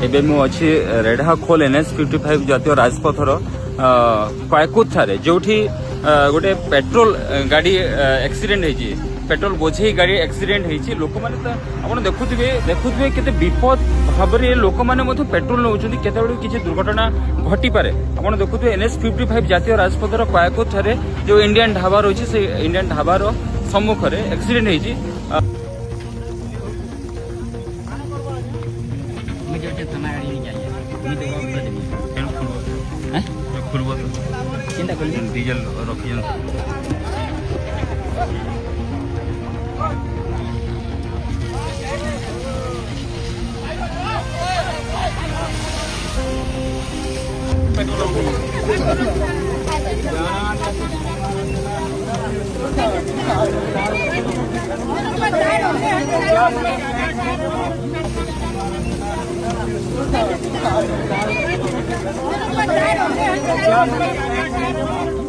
एबे मु अच्छी रेढ़ा खोल NH55 जातीय राजपथर कयकुत ठारे जोठी गोटे पेट्रोल गाड़ी एक्सीडेंट होती पेट्रोल बोझे गाड़ी एक्सीडेंट होती लोक मैंने तो आप देखुए केते विपद भाव में लोक मैंने पेट्रोल नौ केत किसी दुर्घटना घटी पारे आप देखुए NH55 जातीय राजपथर कयकुत ठारे जो इंडियन ढाबा रही से इंडियन ढाबार सम्मुख में एक्सीडेंट होती डीजल रखी Hãy subscribe cho kênh Ghiền Mì Gõ để không bỏ lỡ